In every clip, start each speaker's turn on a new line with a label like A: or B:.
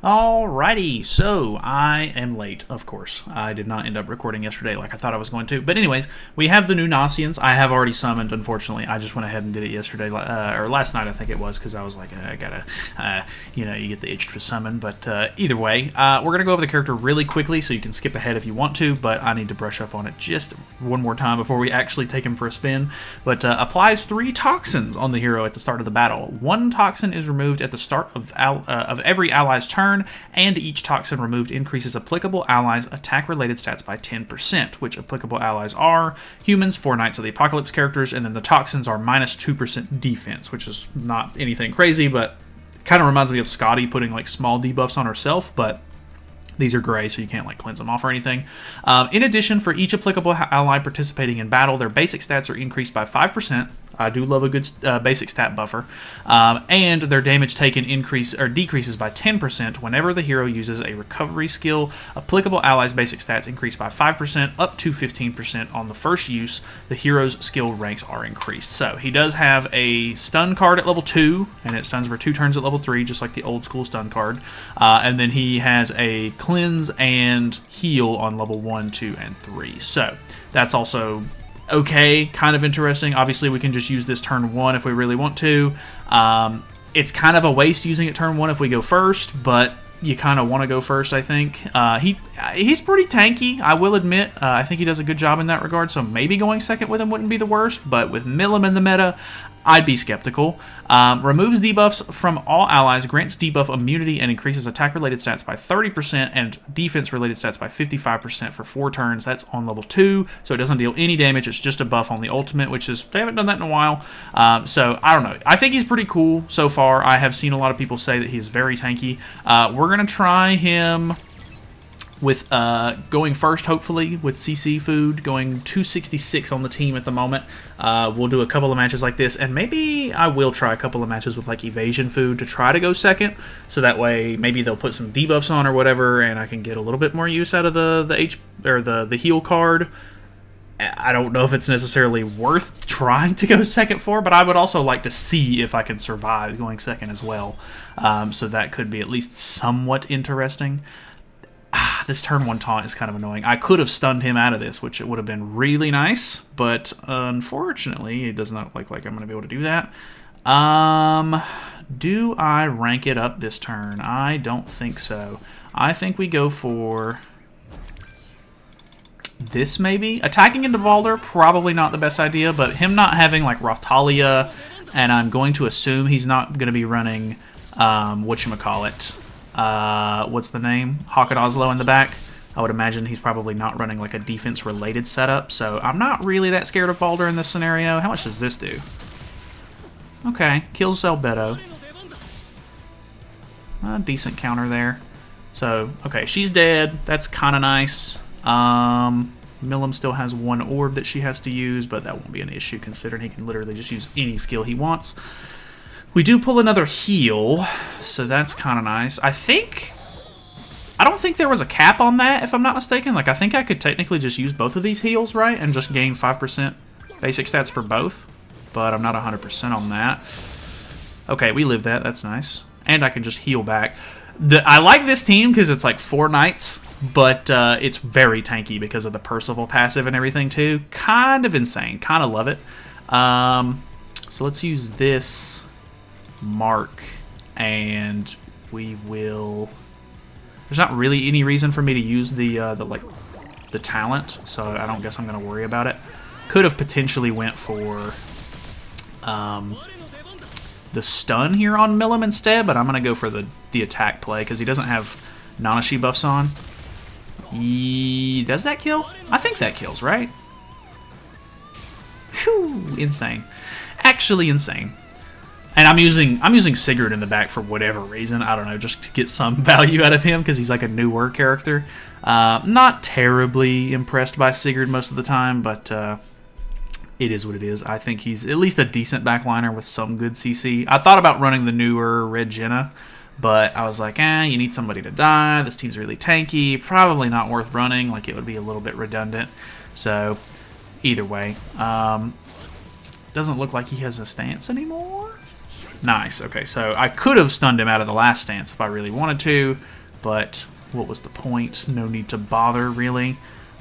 A: Alrighty, so I am late, of course. I did not end up recording yesterday like I thought I was going to. But anyways, we have the new Nasiens. I have already summoned, unfortunately. I just went ahead and did it yesterday, or last night I think it was, because I was like, I gotta, you get the itch to summon. But either way, we're going to go over the character really quickly, so you can skip ahead if you want to, but I need to brush up on it just one more time before we actually take him for a spin. But applies 3 toxins on the hero at the start of the battle. 1 toxin is removed at the start of every ally's turn, and each toxin removed increases applicable allies' attack-related stats by 10%, which applicable allies are humans, 4 Knights of the Apocalypse characters, and then the toxins are minus 2% defense, which is not anything crazy, but kind of reminds me of Scotty putting like small debuffs on herself, but these are gray, so you can't like cleanse them off or anything. In addition, for each applicable ally participating in battle, their basic stats are increased by 5%. I do love a good basic stat buffer. And their damage taken decreases by 10% whenever the hero uses a recovery skill. Applicable allies' basic stats increase by 5% up to 15% on the first use. The hero's skill ranks are increased. So he does have a stun card at level 2, and it stuns for 2 turns at level 3, just like the old school stun card. And then he has a cleanse and heal on level 1, 2, and 3. So that's also okay, kind of interesting. Obviously, we can just use this turn 1 if we really want to. It's kind of a waste using it turn 1 if we go first, but you kind of want to go first, I think. He's pretty tanky, I will admit. I think he does a good job in that regard, so maybe going second with him wouldn't be the worst, but with Milim in the meta, I'd be skeptical. Removes debuffs from all allies, grants debuff immunity, and increases attack-related stats by 30% and defense-related stats by 55% for 4 turns. That's on level 2, so it doesn't deal any damage. It's just a buff on the ultimate, which is, they haven't done that in a while. So, I don't know. I think he's pretty cool so far. I have seen a lot of people say that he's very tanky. We're going to try him with going first, hopefully, with CC food, going 266 on the team at the moment. We'll do a couple of matches like this, and maybe I will try a couple of matches with like evasion food to try to go second, so that way maybe they'll put some debuffs on or whatever, and I can get a little bit more use out of the heal card. I don't know if it's necessarily worth trying to go second for, but I would also like to see if I can survive going second as well. So that could be at least somewhat interesting. This turn 1 taunt is kind of annoying. I could have stunned him out of this, which it would have been really nice, but unfortunately, it does not look like I'm going to be able to do that. Do I rank it up this turn? I don't think so. I think we go for this, maybe? Attacking into Balder, probably not the best idea, but him not having like Raftalia, and I'm going to assume he's not going to be running, whatchamacallit, what's the name? Hawk Oslo in the back. I would imagine he's probably not running like a defense-related setup, so I'm not really that scared of Balder in this scenario. How much does this do? Okay, kills Zelbeto. A decent counter there. So, okay, she's dead. That's kind of nice. Milim still has 1 orb that she has to use, but that won't be an issue considering he can literally just use any skill he wants. We do pull another heal, so that's kind of nice. I don't think there was a cap on that, if I'm not mistaken. Like, I think I could technically just use both of these heals, right? And just gain 5% basic stats for both. But I'm not 100% on that. Okay, we live that. That's nice. And I can just heal back. I like this team because it's like 4 Knights, but it's very tanky because of the Percival passive and everything, too. Kind of insane. Kind of love it. So let's use this mark, and we will. There's not really any reason for me to use the talent, so I don't guess I'm gonna worry about it. Could have potentially went for the stun here on Milim instead, but I'm gonna go for the attack play because he doesn't have Nanashi buffs on. Does that kill? I think that kills, right? Whew, insane. Actually insane. And I'm using Sigurd in the back for whatever reason. I don't know, just to get some value out of him because he's like a newer character. Not terribly impressed by Sigurd most of the time, but it is what it is. I think he's at least a decent backliner with some good CC. I thought about running the newer Red Jenna, but I was like, you need somebody to die. This team's really tanky. Probably not worth running. Like, it would be a little bit redundant. So, either way. Doesn't look like he has a stance anymore. Nice. Okay, so I could have stunned him out of the last stance if I really wanted to, but what was the point? No need to bother, really.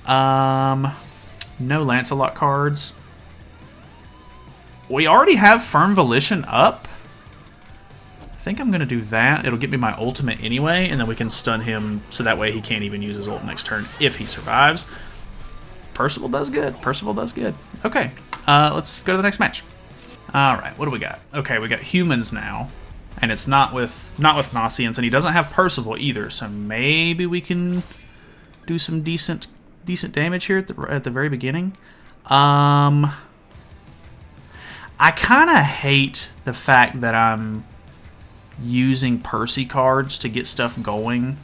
A: No Lancelot cards. We already have Firm Volition up. I think I'm going to do that. It'll get me my ultimate anyway, and then we can stun him so that way he can't even use his ult next turn if he survives. Percival does good. Percival does good. Okay, let's go to the next match. All right, what do we got? Okay, we got humans now, and it's not with Nasiens, and he doesn't have Percival either, so maybe we can do some decent damage here at the very beginning. I kind of hate the fact that I'm using Percy cards to get stuff going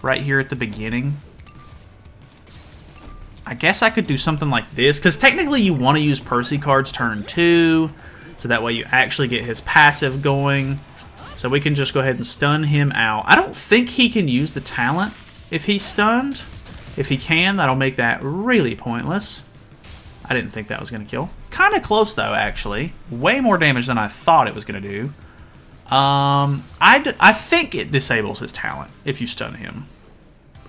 A: right here at the beginning. I guess I could do something like this, because technically you want to use Percy cards turn 2, so that way you actually get his passive going. So we can just go ahead and stun him out. I don't think he can use the talent if he's stunned. If he can, that'll make that really pointless. I didn't think that was going to kill. Kind of close, though, actually. Way more damage than I thought it was going to do. I think it disables his talent if you stun him.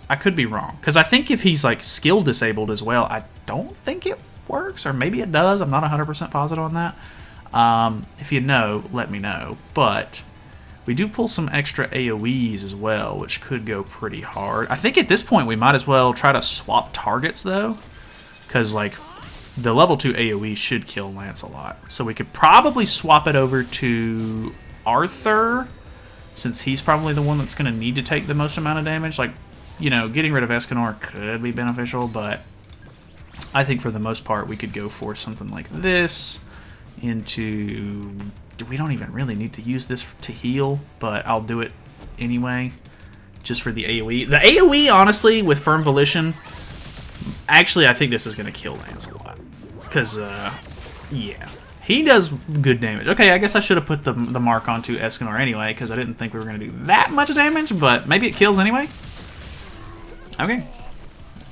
A: I could be wrong, because I think if he's like skill disabled as well, I don't think it works, or maybe it does. I'm not 100% positive on that. If you know, let me know. But we do pull some extra AoEs as well, which could go pretty hard. I think at this point we might as well try to swap targets though, because like the level 2 AoE should kill Lancelot. So we could probably swap it over to Arthur, since he's probably the one that's going to need to take the most amount of damage. Like, you know, getting rid of Escanor could be beneficial, but I think for the most part we could go for something like this into... We don't even really need to use this to heal, but I'll do it anyway, just for the AoE. The AoE, honestly, with Firm Volition, actually I think this is going to kill Lancelot, because, yeah. He does good damage. Okay, I guess I should have put the mark onto Escanor anyway, because I didn't think we were going to do that much damage, but maybe it kills anyway. Okay.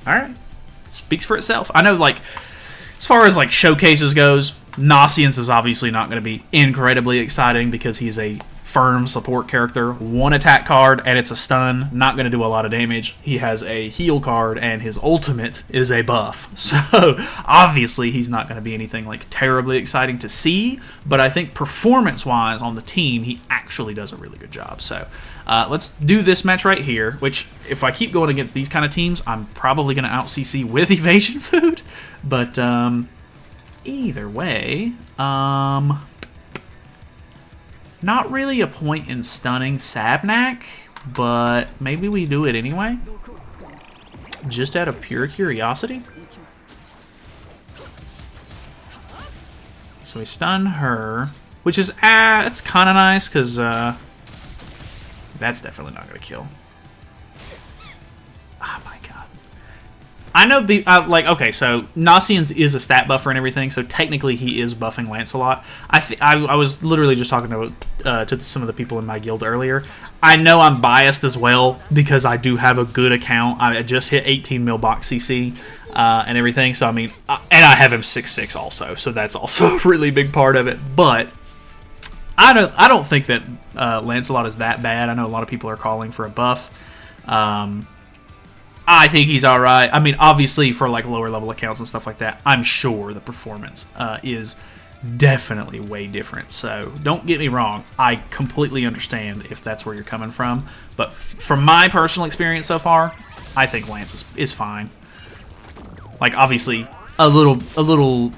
A: Alright. Speaks for itself. I know, like, as far as, like, showcases goes, Nasiens is obviously not going to be incredibly exciting because he's a firm support character. One attack card, and it's a stun. Not going to do a lot of damage. He has a heal card, and his ultimate is a buff. So, obviously, he's not going to be anything, like, terribly exciting to see, but I think performance-wise on the team, he actually does a really good job. So, let's do this match right here, which, if I keep going against these kind of teams, I'm probably going to out-CC with Evasion Food, but, either way, not really a point in stunning Savnak, but maybe we do it anyway, just out of pure curiosity. So we stun her, which is, it's kind of nice, because, that's definitely not going to kill. Oh my god. I know, like, okay, so Nasiens is a stat buffer and everything, so technically he is buffing Lancelot. I was literally just talking to some of the people in my guild earlier. I know I'm biased as well, because I do have a good account. I just hit 18 mil box CC and everything, so I mean, and I have him 6'6" also, so that's also a really big part of it, but I don't think that Lancelot is that bad. I know a lot of people are calling for a buff. I think he's all right. I mean, obviously, for like lower level accounts and stuff like that, I'm sure the performance is definitely way different. So don't get me wrong. I completely understand if that's where you're coming from. But from my personal experience so far, I think Lance is fine. Like, obviously, a little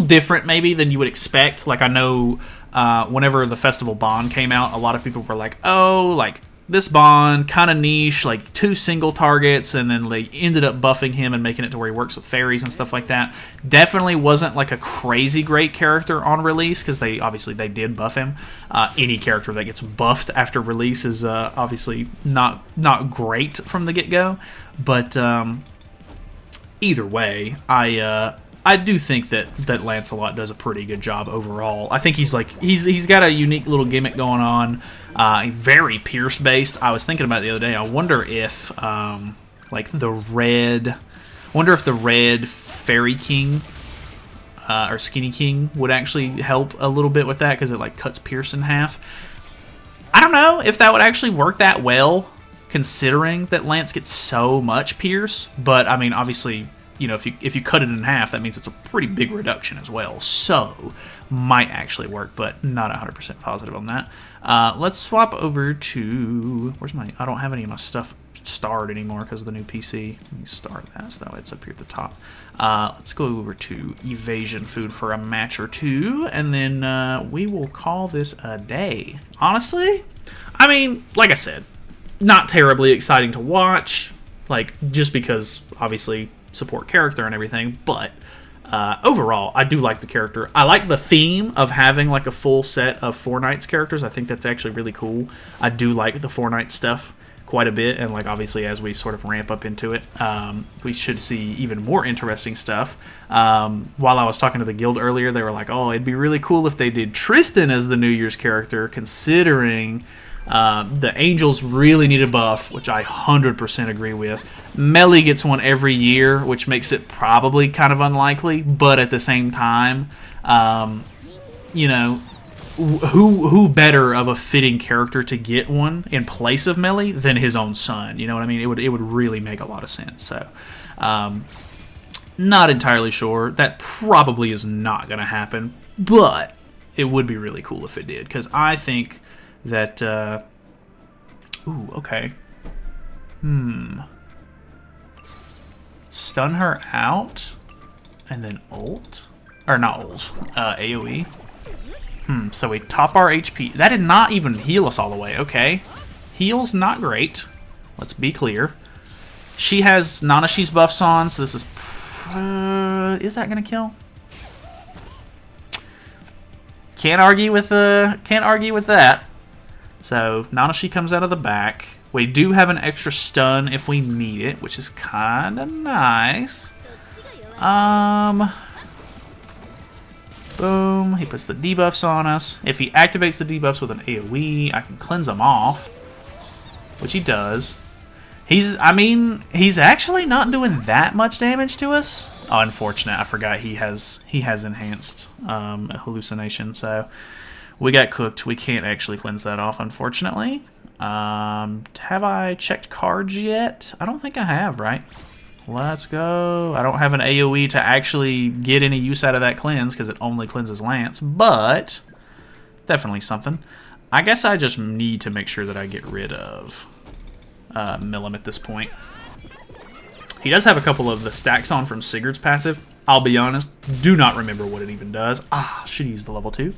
A: different maybe than you would expect. Like, I know whenever the Festival Bond came out, a lot of people were like, oh, like, this Bond, kind of niche, like 2 single targets, and then they ended up buffing him and making it to where he works with fairies and stuff like that. Definitely wasn't like a crazy great character on release, because they did buff him. Any character that gets buffed after release is obviously not great from the get-go. But either way, I do think that Lancelot does a pretty good job overall. I think he's got a unique little gimmick going on, very Pierce based. I was thinking about it the other day. I wonder if like the red Fairy King or Skinny King would actually help a little bit with that because it like cuts Pierce in half. I don't know if that would actually work that well, considering that Lance gets so much Pierce. But I mean, obviously, you know, if you cut it in half, that means it's a pretty big reduction as well. So might actually work, but not 100% positive on that. Let's swap over to where's my? I don't have any of my stuff starred anymore because of the new PC. Let me start that so that way it's up here at the top. Let's go over to evasion food for a match or two, and then we will call this a day. Honestly, I mean, like I said, not terribly exciting to watch, like just because obviously support character and everything, but overall, I do like the character. I like the theme of having like a full set of Four Knights characters. I think that's actually really cool. I do like the Four Knights stuff quite a bit, and like obviously as we sort of ramp up into it, we should see even more interesting stuff. While I was talking to the guild earlier, they were like, oh, it'd be really cool if they did Tristan as the New Year's character, considering the Angels really need a buff, which I 100% agree with. Melee gets one every year, which makes it probably kind of unlikely, but at the same time, you know, who better of a fitting character to get one in place of Melee than his own son? You know what I mean? It would really make a lot of sense. So, not entirely sure. That probably is not going to happen, but it would be really cool if it did, because I think that... ooh, okay. Stun her out, and then ult? Or not ult, AoE. So we top our HP. That did not even heal us all the way. Okay. Heal's not great. Let's be clear. She has Nanashi's buffs on, so this is... is that going to kill? Can't argue with that. So Nanashi comes out of the back. We do have an extra stun if we need it, which is kind of nice. Boom. He puts the debuffs on us. If he activates the debuffs with an AoE, I can cleanse them off, which he does. He's actually not doing that much damage to us. Oh, unfortunate. I forgot he has enhanced hallucination, so we got cooked. We can't actually cleanse that off, unfortunately. Have I checked cards yet? I don't think I have, right? Let's go. I don't have an AoE to actually get any use out of that cleanse because it only cleanses Lance, but definitely something. I guess I just need to make sure that I get rid of Milim at this point. He does have a couple of the stacks on from Sigurd's passive. I'll be honest, do not remember what it even does. Should use the level 2.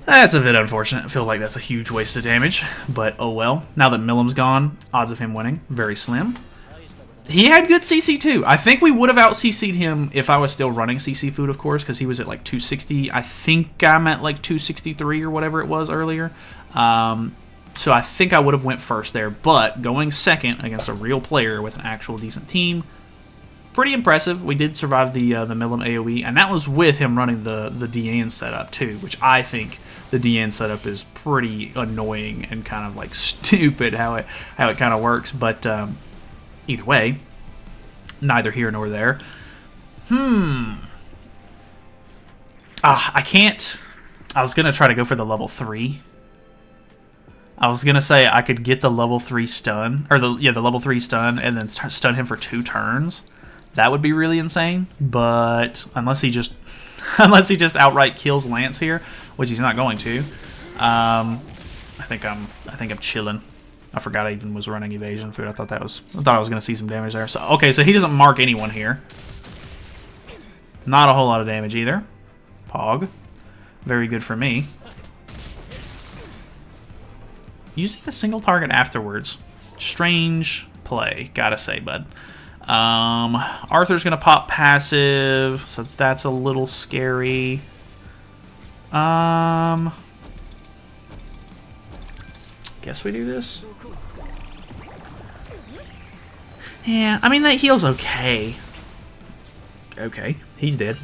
A: That's a bit unfortunate. I feel like that's a huge waste of damage, but oh well. Now that Milim's gone, odds of him winning, very slim. He had good CC too. I think we would have out-CC'd him if I was still running CC food, of course, because he was at like 260. I think I'm at like 263 or whatever it was earlier. So I think I would have went first there, but going second against a real player with an actual decent team, pretty impressive. We did survive the Milim AoE, and that was with him running the Diane setup too, which I think the Diane setup is pretty annoying and kind of like stupid how it kind of works, but either way, neither here nor there. I can't. I was gonna try to go for the level 3. I was gonna say I could get the level 3 stun, or the level 3 stun, and then stun him for 2 turns. That would be really insane. But unless he just outright kills Lance here, which he's not going to, I think I'm chilling. I forgot I even was running evasion food. I thought I was gonna see some damage there. So okay, so he doesn't mark anyone here. Not a whole lot of damage either. Pog, very good for me. Using a single target afterwards, strange play, gotta say, bud. Arthur's gonna pop passive, so that's a little scary. Guess we do this. Yeah, I mean that heal's okay. Okay, he's dead.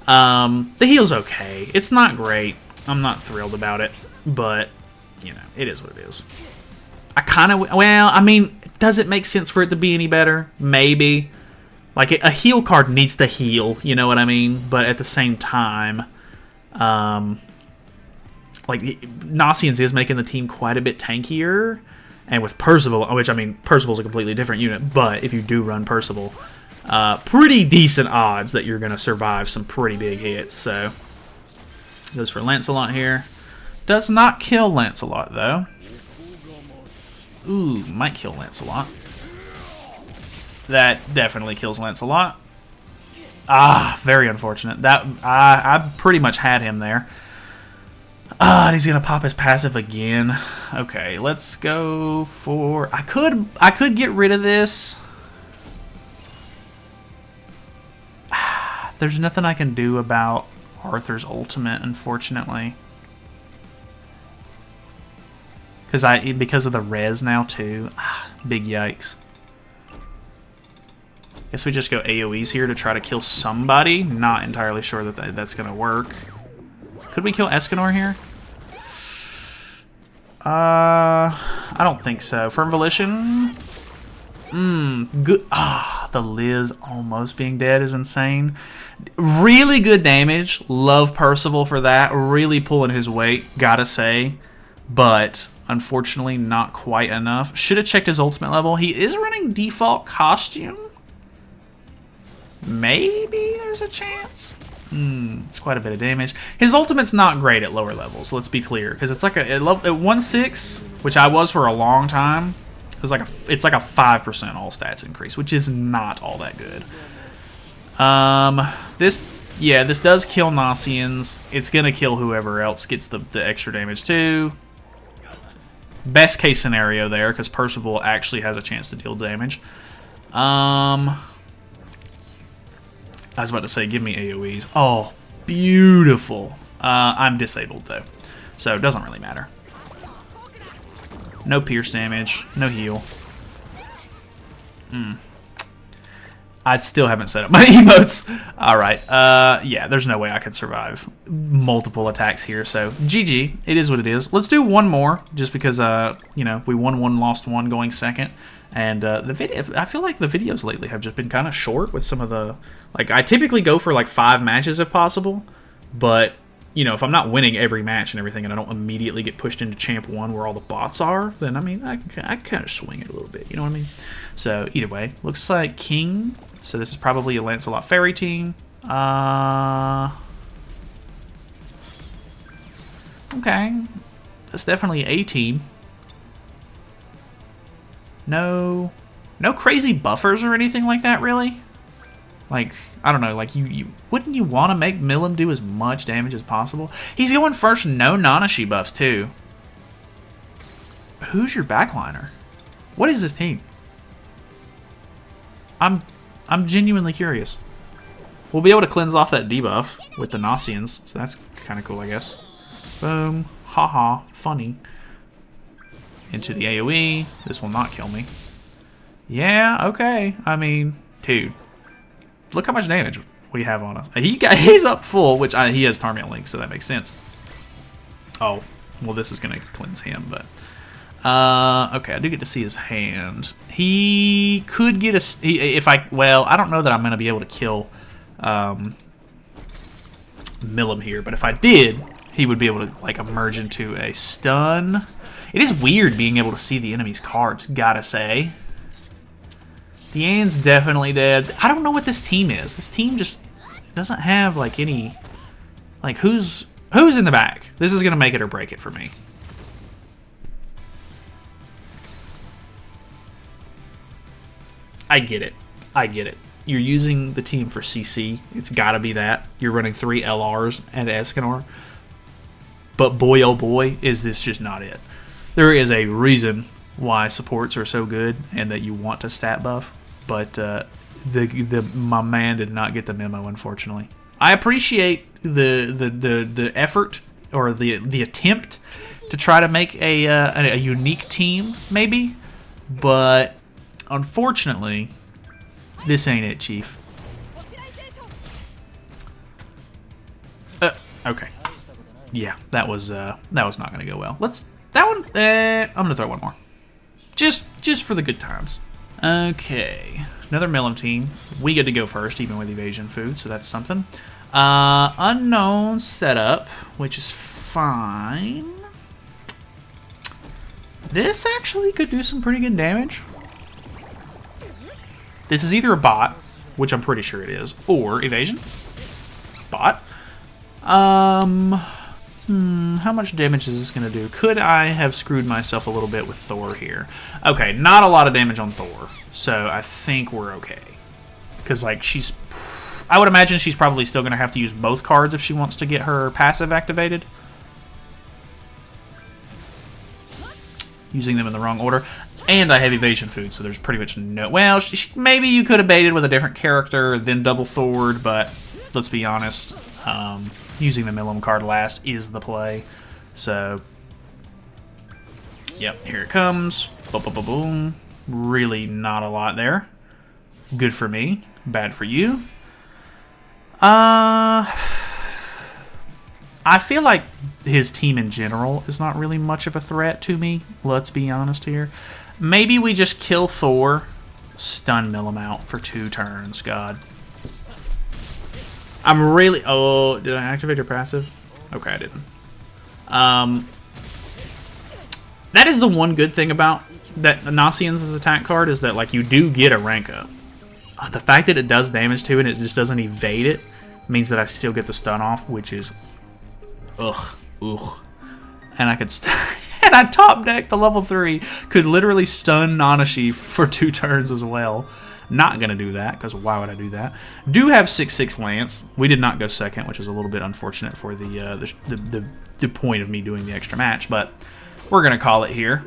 A: The heal's okay. It's not great. I'm not thrilled about it, but you know, it is what it is. I kind of, well, I mean, does it make sense for it to be any better? Maybe. Like, a heal card needs to heal, you know what I mean? But at the same time, like, Nasiens is making the team quite a bit tankier. And with Percival, which, I mean, Percival's a completely different unit, but if you do run Percival, pretty decent odds that you're going to survive some pretty big hits. So, goes for Lancelot here. Does not kill Lancelot, though. Ooh, might kill Lancelot. That definitely kills Lancelot. Ah, very unfortunate. That I pretty much had him there. Ah, and he's gonna pop his passive again. Okay, let's go for. I could get rid of this. There's nothing I can do about Arthur's ultimate, unfortunately. Because of the res now too. Big yikes. Guess we just go AoEs here to try to kill somebody. Not entirely sure that that's gonna work. Could we kill Escanor here? I don't think so. Firm Volition. Good. Ah, the Liz almost being dead is insane. Really good damage. Love Percival for that. Really pulling his weight, gotta say. But unfortunately, not quite enough. Should have checked his ultimate level. He is running default costume. Maybe there's a chance. It's quite a bit of damage. His ultimate's not great at lower levels, let's be clear. Because it's like at 1/6, which I was for a long time, it's like a 5% all stats increase, which is not all that good. This does kill Nasiens. It's gonna kill whoever else gets the extra damage too. Best case scenario there, because Percival actually has a chance to deal damage. I was about to say, give me AoEs. Oh, beautiful. I'm disabled, though, so it doesn't really matter. No pierce damage, no heal. I still haven't set up my emotes. All right. Yeah, there's no way I could survive multiple attacks here, so GG. It is what it is. Let's do one more, just because, you know, we won one, lost one going second. And the video, I feel like the videos lately have just been kind of short with some of the, like, I typically go for like 5 matches if possible, but, you know, if I'm not winning every match and everything and I don't immediately get pushed into Champ 1 where all the bots are, then, I mean, I kind of swing it a little bit, you know what I mean? So, either way, looks like King, so this is probably a Lancelot Fairy team. Okay, that's definitely a team. No crazy buffers or anything like that, really. Like, I don't know, like, wouldn't you want to make Milim do as much damage as possible? He's going first, no Nanashi buffs, too. Who's your backliner? What is this team? I'm genuinely curious. We'll be able to cleanse off that debuff with the Nasiens, so that's kind of cool, I guess. Boom. Haha. Funny. Into the AoE. This will not kill me. Yeah, okay. I mean, dude. Look how much damage we have on us. He's up full, which he has Tarmian Link, so that makes sense. Oh, well, this is going to cleanse him, but... okay, I do get to see his hand. He could get a... well, I don't know that I'm going to be able to kill Milim here, but if I did, he would be able to, like, emerge into a stun. It is weird being able to see the enemy's cards, gotta say. Diane's definitely dead. I don't know what this team is. This team just doesn't have, like, any... Like, who's in the back? This is gonna make it or break it for me. I get it. I get it. You're using the team for CC. It's gotta be that. You're running 3 LRs and Escanor. But boy, oh boy, is this just not it. There is a reason why supports are so good and that you want to stat buff, but my man did not get the memo, unfortunately. I appreciate the effort or the attempt to try to make a unique team, maybe, but unfortunately, this ain't it, Chief. Okay. Yeah, that was not gonna go well. I'm gonna throw one more, just for the good times. Okay, another Milim team. We get to go first, even with evasion food, so that's something. Unknown setup, which is fine. This actually could do some pretty good damage. This is either a bot, which I'm pretty sure it is, or evasion. Bot. How much damage is this going to do? Could I have screwed myself a little bit with Thor here? Okay, not a lot of damage on Thor, so I think we're okay. Because, like, I would imagine she's probably still going to have to use both cards if she wants to get her passive activated. Using them in the wrong order. And I have evasion food, so there's pretty much no... Well, maybe you could have baited with a different character, then double Thored, but let's be honest, using the Milim card last is the play. So, yep, here it comes. Boom, boom, boom, boom. Really not a lot there. Good for me, bad for you. I feel like his team in general is not really much of a threat to me, let's be honest here. Maybe we just kill Thor, stun Milim out for 2 turns, God. I'm really... Oh, did I activate your passive? Okay, I didn't. That is the one good thing about that Nasiens' attack card, is that, like, you do get a rank up. The fact that it does damage to it and it just doesn't evade it means that I still get the stun off, which is... Ugh. And I could... And I top deck the level 3. Could literally stun Nanashi for 2 turns as well. Not going to do that, because why would I do that? Do have 6/6 Lance. We did not go second, which is a little bit unfortunate for the point of me doing the extra match. But we're going to call it here.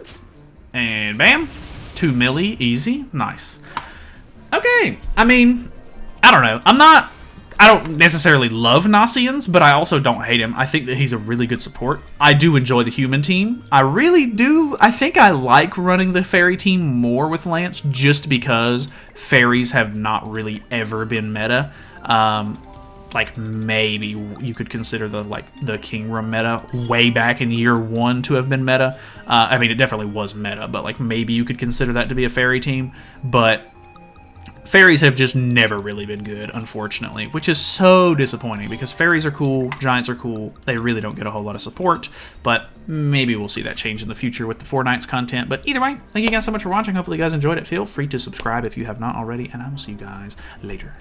A: And bam. 2 milli. Easy. Nice. Okay. I mean, I don't know. I don't necessarily love Nasiens, but I also don't hate him. I think that he's a really good support. I do enjoy the human team. I really do. I think I like running the fairy team more with Lance, just because fairies have not really ever been meta. Like, maybe you could consider the King Room meta way back in year 1 to have been meta. I mean, it definitely was meta, but like maybe you could consider that to be a fairy team. But fairies have just never really been good, unfortunately, which is so disappointing, because fairies are cool, giants are cool, they really don't get a whole lot of support, but maybe we'll see that change in the future with the 4 Nights content. But either way, thank you guys so much for watching. Hopefully you guys enjoyed it. Feel free to subscribe if you have not already, and I will see you guys later.